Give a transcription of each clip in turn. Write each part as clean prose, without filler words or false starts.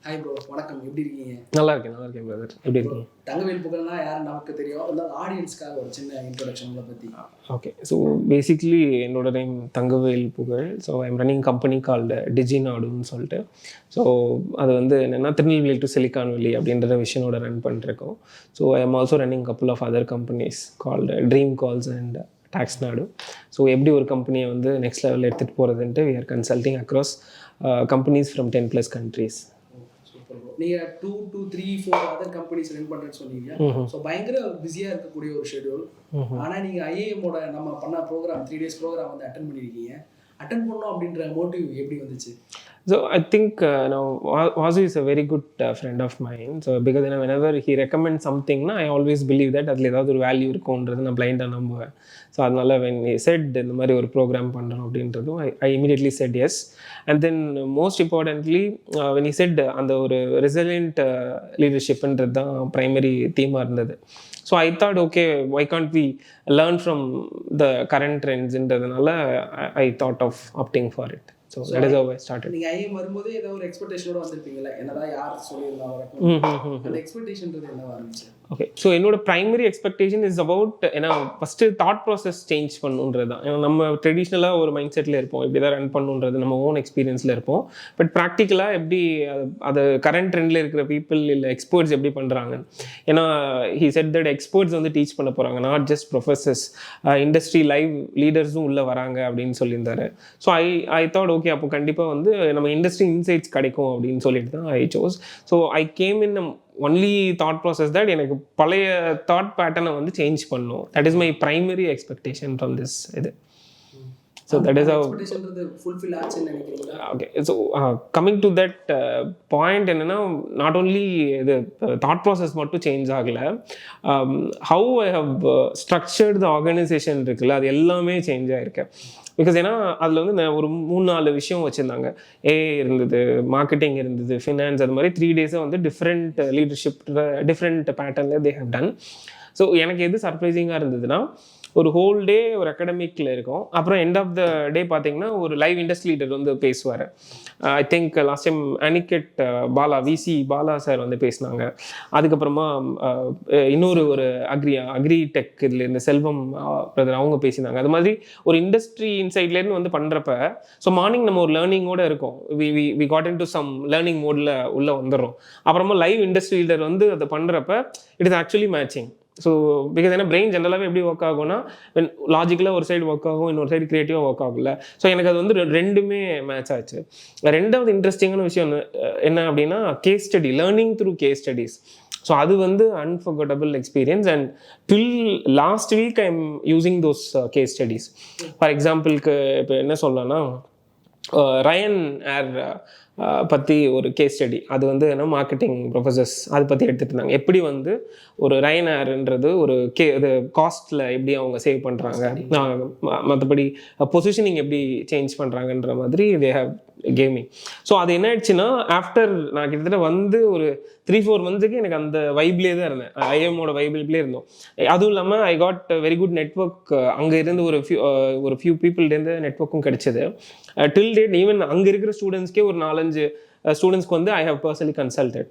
Hi bro, வணக்கம். எப்படி இருக்கீங்க? நல்லா இருக்கேன் பிரதர். எப்படி இருக்கீங்க? தங்கவேல் புகழ்னா யார் நமக்கு தெரியும். அதனால ஆடியன்ஸ்க்காக ஒரு சின்ன இன்ட்ரோடக்ஷன் உங்களை பற்றி. ஓகே, ஸோ பேசிக்லி என்னோட name Thangavel Pugazh. So I'm running company called டிஜிநாடுன்னு சொல்லிட்டு. ஸோ அது வந்து என்னென்னா திருநெல்வேலி டு சிலிக்கான் வேலி அப்படின்ற விஷயனோட ரன் பண்ணிருக்கோம். So I am also running couple of other companies called dream calls and talks Nadu. So எப்படி ஒரு கம்பெனியை வந்து நெக்ஸ்ட் லெவலில் எடுத்துகிட்டு போகிறதுன்ட்டு we are consulting across companies from 10+ countries. நீங்கள் 2 to 3 4 அதர் கம்பெனிஸ் ரன் பண்ணுறேன்னு சொன்னீங்க. ஸோ பயங்கர பிஸியாக இருக்கக்கூடிய ஒரு ஷெடியூல். ஆனால் நீங்கள் ஐஏஎம்மோட நம்ம பண்ண ப்ரோக்ராம் 3 days ப்ரோக்ராம் வந்து அட்டன் பண்ணியிருக்கீங்க. அட்டன் பண்ணோம் அப்படின்ற மோட்டிவ் எப்படி வந்துச்சு? So I think now Vasu is a very good friend of mine. So because whenever he recommends something, I always believe that அதில் ஏதாவது ஒரு வேல்யூ இருக்கும்ன்றது நான் பிளைண்டாக நம்புவேன். ஸோ அதனால் when he said இந்த மாதிரி ஒரு ப்ரோக்ராம் பண்ணுறோம் அப்படின்றதும் I immediately said yes. And then most importantly when he said அந்த ஒரு resilient leadershipன்றது தான் ப்ரைமரி தீமாக இருந்தது. So I thought okay, why can't we learn from the current trendsன்றதுனால I thought of opting for it. So that is how I started. நீங்க IIM வரும்போது ஏதோ ஒரு எக்ஸ்பெக்டேஷனோட வந்திருப்பீங்களா? என்னதான் யார் சொல்லியிருந்தா வரப்போ அந்த எக்ஸ்பெக்டேஷன்றது என்னவா இருந்துச்சு? ஓகே, ஸோ என்னோட ப்ரைமரி எக்ஸ்பெக்டேஷன் இஸ் அபவுட் ஏன்னா ஃபஸ்ட்டு தாட் ப்ராசஸ் சேஞ்ச் பண்ணுன்றது தான். ஏன்னா நம்ம ட்ரெடிஷ்னலாக ஒரு மைண்ட் செட்டில் இருப்போம், இப்படி தான் ரன் பண்ணுன்றது நம்ம ஓன் எக்ஸ்பீரியன்ஸில் இருப்போம். பட் ப்ராக்டிக்கலாக எப்படி அது கரண்ட் ட்ரெண்டில் இருக்கிற பீப்புள் இல்லை எக்ஸ்பர்ட்ஸ் எப்படி பண்ணுறாங்க. ஏன்னா ஹி செட் தட் எக்ஸ்பர்ட்ஸ் வந்து டீச் பண்ண போகிறாங்க, not just professors, industry live லீடர்ஸும் உள்ளே வராங்க அப்படின்னு சொல்லியிருந்தாரு. ஸோ ஐ தாட் ஓகே, அப்போ கண்டிப்பாக வந்து நம்ம இண்டஸ்ட்ரி இன்சைட்ஸ் கிடைக்கும் அப்படின்னு சொல்லிட்டு தான் I chose. So I came in only thought process that எனக்கு பழைய தாட் பேட்டர்னை வந்து சேஞ்ச் பண்ணும். That is my primary expectation from this இது. So that is how fulfill ஆச்சுன்னு நினைக்கிறீங்களா? Okay, so coming to that point, என்னன்னா நாட் ஓன்லி இது தாட் ப்ராசஸ் மட்டும் சேஞ்ச் ஆகலை, how I how structured the organisation இருக்குல்ல, அது எல்லாமே சேஞ்ச் ஆகிருக்கு. பிகாஸ் ஏன்னா அதில் வந்து ஒரு 3-4 விஷயம் வச்சுருந்தாங்க. ஏஐ இருந்தது, மார்க்கெட்டிங் இருந்தது, ஃபினான்ஸ், அது மாதிரி 3 days வந்து டிஃப்ரெண்ட் லீடர்ஷிப் டிஃப்ரெண்ட் பேட்டர்னில் தே ஹவ் டன். ஸோ எனக்கு எது சர்ப்ரைசிங்காக இருந்ததுன்னா, ஒரு ஹோல் டே ஒரு அகாடமிக்கில் இருக்கும், அப்புறம் எண்ட் ஆஃப் த டே பார்த்தீங்கன்னா ஒரு லைவ் இண்டஸ்ட்ரி லீடர் வந்து பேசுவார். I think last time Aniket Bala, VC Bala sir வந்து பேசினாங்க. அதுக்கப்புறமா இன்னொரு ஒரு அக்ரி டெக் இதில் இந்த செல்வம் பிரதர் அவங்க பேசினாங்க. அது மாதிரி ஒரு இண்டஸ்ட்ரி இன்சைட்லேருந்து வந்து பண்ணுறப்ப, ஸோ மார்னிங் நம்ம ஒரு லேர்னிங்கோடு இருக்கோம், we got into some learning மோடில் உள்ளே வந்துடுறோம். அப்புறமா லைவ் இண்டஸ்ட்ரி லீடர் வந்து அதை பண்ணுறப்ப it is actually matching. So because ஏன்னா பிரெயின் ஜென்ரலாகவே எப்படி ஒர்க் ஆகும்னா, லாஜிக்கலாக ஒரு சைடு ஒர்க் ஆகும், இன்னொரு சைடு க்ரியேட்டிவாக ஒர்க் ஆகும்ல. ஸோ எனக்கு அது வந்து ரெண்டுமே மேட்ச் ஆச்சு. ரெண்டாவது இன்ட்ரெஸ்டிங்கான விஷயம் என்ன அப்படின்னா, case study, learning through case studies. So அது வந்து unforgettable experience. And till last week I am using those case studies. For எக்ஸாம்பிளுக்கு இப்போ என்ன சொல்லலாம்னா, ரயன் ஏர் பற்றி ஒரு கேஸ் ஸ்டடி, அது வந்து என்ன மார்க்கெட்டிங் ப்ரொஃபஸர்ஸ் அதை பற்றி எடுத்துகிட்டு இருந்தாங்க. எப்படி வந்து ஒரு ரயன் ஏர்ன்றது ஒரு இது காஸ்ட்டில் எப்படி அவங்க சேவ் பண்ணுறாங்க, மற்றபடி பொசிஷனிங் எப்படி சேஞ்ச் பண்ணுறாங்கன்ற மாதிரி தே ஹேவ் கேமிங். ஸோ அது என்ன ஆயிடுச்சுன்னா, ஆஃப்டர் நான் கிட்டத்தட்ட வந்து ஒரு 3-4 மந்த்ஸுக்கு எனக்கு அந்த வைப்லேயே தான் இருந்தேன், ஐஎம்மோட வைப்லேயே இருந்தோம். அதுவும் இல்லாமல் I got very good network. அங்கே இருந்து ஒரு ஃபியூ பீப்புள்டேருந்து நெட்ஒர்க்கும் கிடைச்சது. டில் டேட் ஈவன் அங்கே இருக்கிற ஸ்டூடெண்ட்ஸ்க்கே ஒரு 4-5 ஸ்டூடெண்ட்ஸ்க்கு வந்து ஐ ஹவ் பர்சனலி கன்சல்டட்.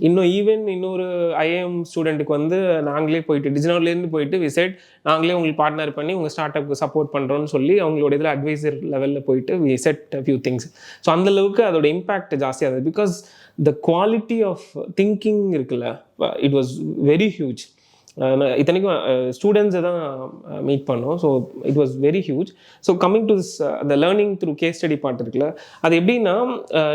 இன்னொரு ஐஏஎம் ஸ்டூடெண்ட்டுக்கு வந்து நாங்களே போயிட்டு டிஜினல்லேருந்து போயிட்டு விசிட், நாங்களே உங்களுக்கு பார்ட்னர் பண்ணி உங்கள் ஸ்டார்ட் அப்புக்கு சப்போர்ட் பண்ணுறோன்னு சொல்லி அவங்களோட இதில் அட்வைசர் லெவலில் போயிட்டு we set few things. So அந்தளவுக்கு அதோட இம்பேக்ட் ஜாஸ்தியாக இருந்தது. Because the quality of thinking இருக்குல்ல, இட் வாஸ் வெரி ஹியூஜ். இத்தனைக்கும் ஸ்டூடெண்ட்ஸை தான் மீட் பண்ணோம். So it was very huge. So coming to this அந்த learning through case study part இருக்குல்ல, அது எப்படின்னா,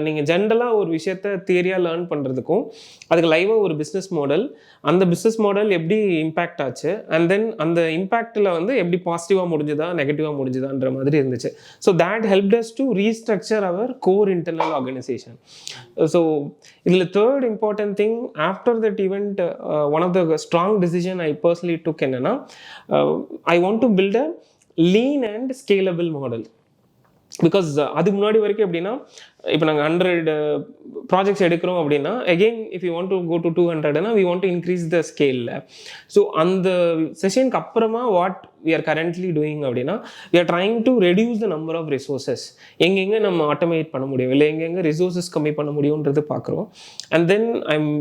நீங்கள் ஜென்ரலாக ஒரு விஷயத்த தியரியாக லேர்ன் பண்ணுறதுக்கும் அதுக்கு லைவாக ஒரு பிஸ்னஸ் மாடல், அந்த பிஸ்னஸ் மாடல் எப்படி இம்பேக்ட் ஆச்சு, அண்ட் தென் அந்த இம்பேக்டில் வந்து எப்படி பாசிட்டிவாக முடிஞ்சுதா நெகட்டிவாக முடிஞ்சுதான்ற மாதிரி இருந்துச்சு. So that helped us to restructure our core internal organisation. So இதில் third important thing after that event, one of the strong decision I personally took என்னன்னா, I want to build a lean and scalable model. Because அதுக்கு முன்னாடி வரைக்கும் எப்படின்னா, இப்போ நாங்கள் 100 projects எடுக்கிறோம் அப்படின்னா, again if you want to go to 200னா we want to increase the ஸ்கேலில். ஸோ அந்த செஷனுக்கு அப்புறமா what we are currently doing அப்படின்னா, we are trying to reduce the number of resources. எங்கெங்கே நம்ம ஆட்டோமேட் பண்ண முடியும், இல்லை எங்கெங்கே ரிசோர்ஸஸ் கம்மி பண்ண முடியுன்றது பார்க்குறோம். And then I am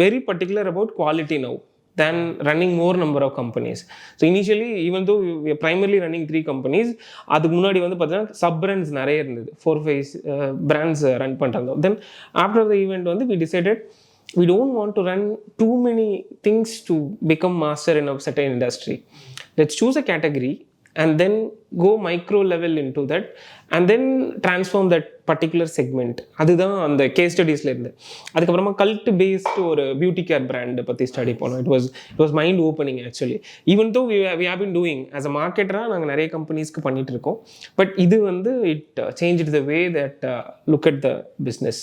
very particular about quality now than running more number of companies. So initially, even though we are primarily running 3 companies, அதுக்கு முன்னாடி வந்து பார்த்தீங்கன்னா சப் பிராண்ட்ஸ் நிறைய இருந்தது, 4-5 பிராண்ட்ஸ் ரன் பண்ணுறாங்க. தென் ஆஃப்டர் த ஈவெண்ட் வந்து we decided we don't want to run too many things to become master in a certain industry. Let's choose a category and then go micro level into that and then transform that particular segment. அதுதான் அந்த case ஸ்டடீஸில் இருந்து. அதுக்கப்புறமா cult based ஒரு beauty care பிராண்டை பற்றி study பண்ணோம். It was mind opening actually. Even though we have been doing as a மார்க்கெட்டராக நாங்கள் நிறைய கம்பெனிஸ்க்கு பண்ணிட்டு இருக்கோம். பட் இது வந்து it change the way that look at the business.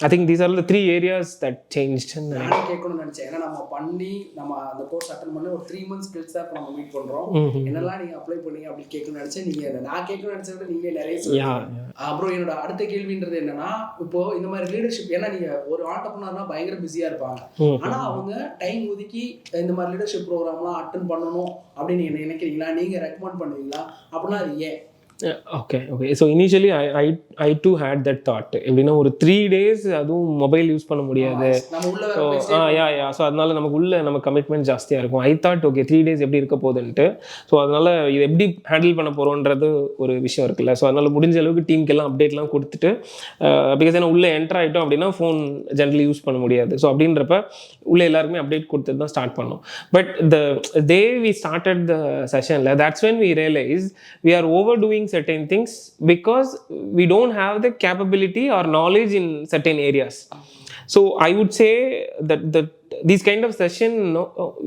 I think these are the 3 areas that changed. நான் கேட்கணும்னு நினைச்சேன். ஏன்னா நம்ம பண்ணி நம்ம அந்த கோர்ஸ் அட்டெண்ட் பண்ணி ஒரு 3 months கழிச்சு தான் நம்ம மீட் பண்றோம். என்னெல்லாம் நீங்க அப்ளை பண்ணீங்க அப்படி கேட்கணும்னு நினைச்சேன். நீங்க நான் கேட்கணும்னு நினைச்சதை நீங்களே நிறைய சொல்லுங்க. அப்புறம் என்னோட அடுத்த கேள்வின்றது என்னன்னா, இப்போ இந்த மாதிரி லீடர்ஷிப், ஏன்னா நீங்க ஒரு ஆண்டர்பிரனர்னா பயங்கர பிஸியா இருப்பாங்க. ஆனா அவங்க டைம் ஒதுக்கி இந்த மாதிரி லீடர்ஷிப் ப்ரோக்ராம்லாம் அட்டெண்ட் பண்ணணும் அப்படின்னு நீங்க நினைக்கிறீங்களா? நீங்க ரெக்கமெண்ட் பண்ணுவீங்களா? அப்படின்னா அது ஏன்? Okay. So initially I do hate that thought. எப்படின்னா ஒரு 3 days அதுவும் மொபைல் யூஸ் பண்ண முடியாது. ஸோ அதனால நமக்கு உள்ள நம்ம கமிட்மெண்ட் ஜாஸ்தியாக இருக்கும். ஐ தாட் ஓகே 3 days எப்படி இருக்க போகுதுன்ட்டு. ஸோ அதனால இது எப்படி ஹேண்டில் பண்ண போகிறோன்றது ஒரு விஷயம் இருக்குல்ல. ஸோ அதனால முடிஞ்ச அளவுக்கு டீமுக்கெல்லாம் அப்டேட்லாம் கொடுத்துட்டு, பிகாஸ் ஏன்னா உள்ளே என்டர் ஆகிட்டோம் அப்படின்னா ஃபோன் ஜென்ரலி யூஸ் பண்ண முடியாது. ஸோ அப்படின்றப்ப உள்ளே எல்லாருக்குமே அப்டேட் கொடுத்துட்டு தான் ஸ்டார்ட் பண்ணோம். But the we started the session, that's when we realized we are overdoing certain things because we don't have the capability or knowledge in certain areas. So I would say that these kind of session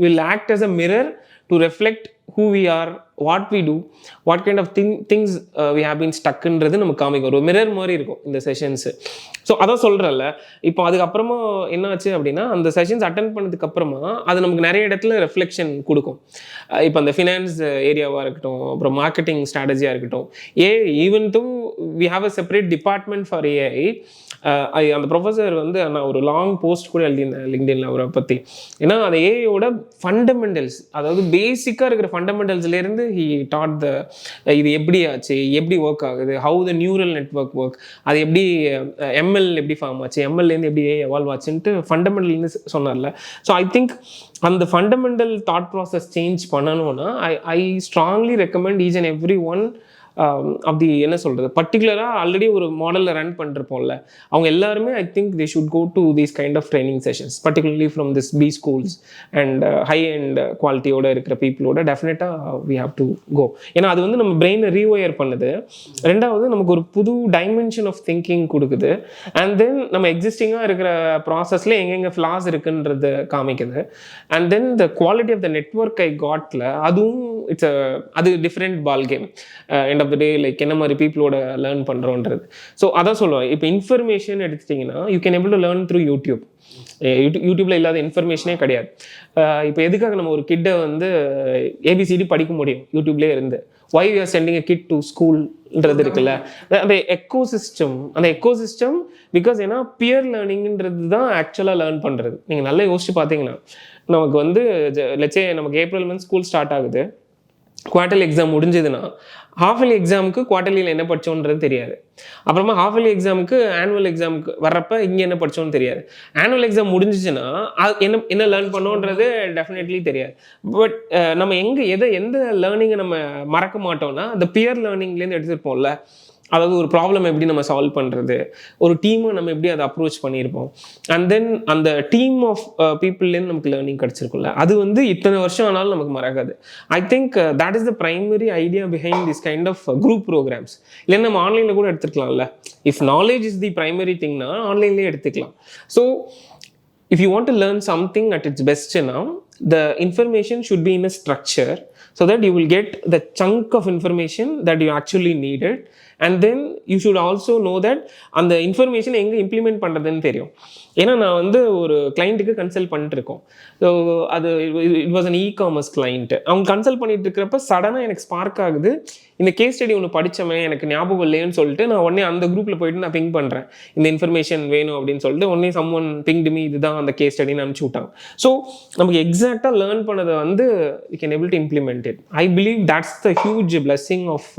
will act as a mirror to reflect who we are, what we do, what kind of things we have been stuck ன்றது நமக்கு காமிக்கும். ஒரு mirror மாதிரி இருக்கும் இந்த sessions. So அதான் சொல்கிறேன்ல, இப்போ அதுக்கப்புறமா என்ன ஆச்சு அப்படின்னா, அந்த செஷன்ஸ் அட்டென்ட் பண்ணதுக்கு அப்புறமா அது நமக்கு நிறைய இடத்துல ரெஃப்ளெக்ஷன் கொடுக்கும். இப்போ அந்த ஃபினான்ஸ் ஏரியாவாக இருக்கட்டும், அப்புறம் மார்க்கெட்டிங் ஸ்ட்ராட்டஜியாக இருக்கட்டும், even though we have a separate department for AI. அந்த ப்ரொஃபஸர் வந்து நான் ஒரு லாங் போஸ்ட் கூட எழுதியிருந்தேன் லிங்க்டின்ல அவரை பற்றி. ஏன்னா அந்த ஏஐயோட ஃபண்டமெண்டல்ஸ், அதாவது பேசிக்காக இருக்கிற ஃபண்டமெண்டல்ஸ்லேருந்து ஹி டாட் இது எப்படி ஆச்சு, எப்படி ஒர்க் ஆகுது, how the neural network work, அது எப்படி எம்எல் எப்படி ஃபார்ம் ஆச்சு, எம்எல்லேருந்து எப்படி எவால்வ் ஆச்சுன்ட்டு ஃபண்டமெண்டல்னு சொன்னார்ல. ஸோ ஐ திங்க் அந்த ஃபண்டமெண்டல் தாட் ப்ராசஸ் சேஞ்ச் பண்ணணும்னா I strongly recommend each and every one அப்படி என்ன சொல்கிறது, பர்டிகுலராக ஆல்ரெடி ஒரு மாடலில் ரன் பண்ணிருப்போம்ல, அவங்க எல்லாருமே I think they should go to these kind of training sessions, particularly from this B schools and high and குவாலிட்டியோட இருக்கிற பீப்புளோட டெஃபினட்டாக வி ஹாவ் டு கோ. ஏன்னா அது வந்து நம்ம பிரெயினை ரீவயர் பண்ணுது. ரெண்டாவது நமக்கு ஒரு புது டைமென்ஷன் ஆஃப் திங்கிங் கொடுக்குது. அண்ட் தென் நம்ம எக்ஸிஸ்டிங்காக இருக்கிற ப்ராசஸில் எங்கெங்கே ஃப்ளாஸ் இருக்குன்றது காமிக்குது. And then the quality of the network I காட்ல அதுவும் அது different ball game. End of the day like என்ன மாதிரி பீப்புளோட லேர்ன் பண்ணுறோன்றது. ஸோ அதான் சொல்லுவேன், இப்போ இன்ஃபர்மேஷன் எடுத்துட்டிங்கன்னா you can able to learn through யூடியூப்ல இல்லாத இன்ஃபர்மேஷனே கிடையாது. இப்போ எதுக்காக நம்ம ஒரு கிட்டை வந்து ஏபிசிடி படிக்க முடியும் யூடியூப்லேயே இருந்து? why we are sending a kid to schoolன்றது இருக்குல்ல, அந்த எக்கோசிஸ்டம் பிகாஸ் ஏன்னா பியர் லேர்னிங்ன்றது தான் ஆக்சுவலாக லேர்ன் பண்ணுறது. நீங்கள் நல்லா யோசிச்சு பார்த்தீங்கன்னா, நமக்கு வந்து லெட்ஸ் சே நமக்கு ஏப்ரல் மந்த் ஸ்கூல் ஸ்டார்ட் ஆகுது, குவார்டர்லி எக்ஸாம் முடிஞ்சதுன்னா ஹாஃப் இயர்லி எக்ஸாமுக்கு குவார்டர்லியில் என்ன படித்தோன்றது தெரியாது. அப்புறமா ஹாஃப் இயர்லி எக்ஸாமுக்கு ஆனுவல் எக்ஸாமுக்கு வர்றப்ப இங்கே என்ன படித்தோன்னு தெரியாது. ஆனுவல் எக்ஸாம் முடிஞ்சிச்சுன்னா என்ன லேர்ன் பண்ணோன்றது டெஃபினெட்லி தெரியாது. பட் நம்ம எந்த லேர்னிங்கை நம்ம மறக்க மாட்டோம்னா அந்த பியர் லேர்னிங்லேருந்து எடுத்துருப்போம்ல, அதாவது ஒரு ப்ராப்ளம் எப்படி நம்ம சால்வ் பண்ணுறது, ஒரு டீமை நம்ம எப்படி அதை அப்ரோச் பண்ணியிருப்போம், அண்ட் தென் அந்த டீம் ஆஃப் பீப்புள்லேருந்து நமக்கு லேர்னிங் கிடச்சிருக்கும்ல, அது வந்து இத்தனை வருஷம் ஆனாலும் நமக்கு மறக்காது. I think that is the primary idea behind this kind of group programs. இல்லைன்னா நம்ம ஆன்லைனில் கூட எடுத்துக்கலாம்ல. If knowledge is the primary திங்னா ஆன்லைன்லேயே எடுத்துக்கலாம். So if you want to learn something at its best now, the information should be in a structure so that you will get the chunk of information that you actually needed and then you should also know that அந்த information எங்கே implement பண்ணுறதுன்னு தெரியும். ஏன்னா நான் வந்து ஒரு கிளைண்ட்டுக்கு consult பண்ணிட்டு இருக்கோம். ஸோ அது it was an e-commerce client. அவங்க கன்சல்ட் பண்ணிட்டு இருக்கிறப்ப சடனாக எனக்கு ஸ்பார்க் ஆகுது, இந்த கேஸ் ஸ்டடி ஒன்று படித்தவன் எனக்கு ஞாபகம் இல்லைன்னு சொல்லிட்டு நான் உடனே அந்த குரூப்பில் போயிட்டு நான் பிங் பண்ணுறேன், இந்த இன்ஃபர்மேஷன் வேணும் அப்படின்னு சொல்லிட்டு உடனே சம்ஒன் பிங்டு மீ, இதுதான் அந்த கேஸ் ஸ்டடின்னு அனுப்பிச்சு விட்டாங்க. ஸோ நமக்கு எக்ஸாக்டாக லேர்ன் பண்ணதை வந்து we can able to implement it. I believe that's the huge blessing of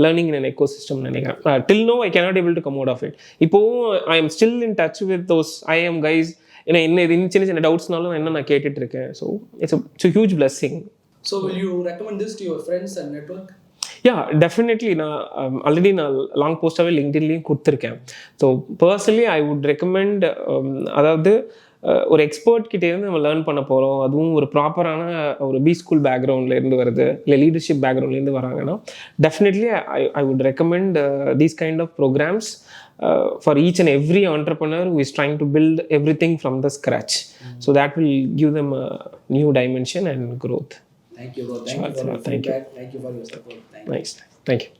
learning in an ecosystem நினைக்கிறேன். Till now I cannot able to come out of it. இப்போவும் I am still in touch with those IIM guys. ஏன்னா என்ன இது சின்ன சின்ன டவுட்ஸ்னாலும் என்ன நான் கேட்டுட்டு இருக்கேன். So it's a huge blessing. So will you recommend this to your friends and network? Yeah definitely. நான் ஆல்ரெடி நான் லாங் போஸ்டாகவே லிங்க்டின்லேயும் கொடுத்துருக்கேன். So personally I would recommend, அதாவது ஒரு எக்ஸ்பர்ட் கிட்டேருந்து நம்ம லேர்ன் பண்ண போகிறோம், அதுவும் ஒரு ப்ராப்பரான ஒரு பி ஸ்கூல் பேக்ரவுண்ட்லேருந்து வருது, இல்லை லீடர்ஷிப் பேக்ரவுண்ட்லேருந்து வராங்கன்னா definitely I would recommend these kind of programmes for each and every entrepreneur who is trying to build everything from the scratch. So that will give them a new dimension and growth. Thank you, bro. Thank you for your feedback. Thank you for your support. Nice. Thank you.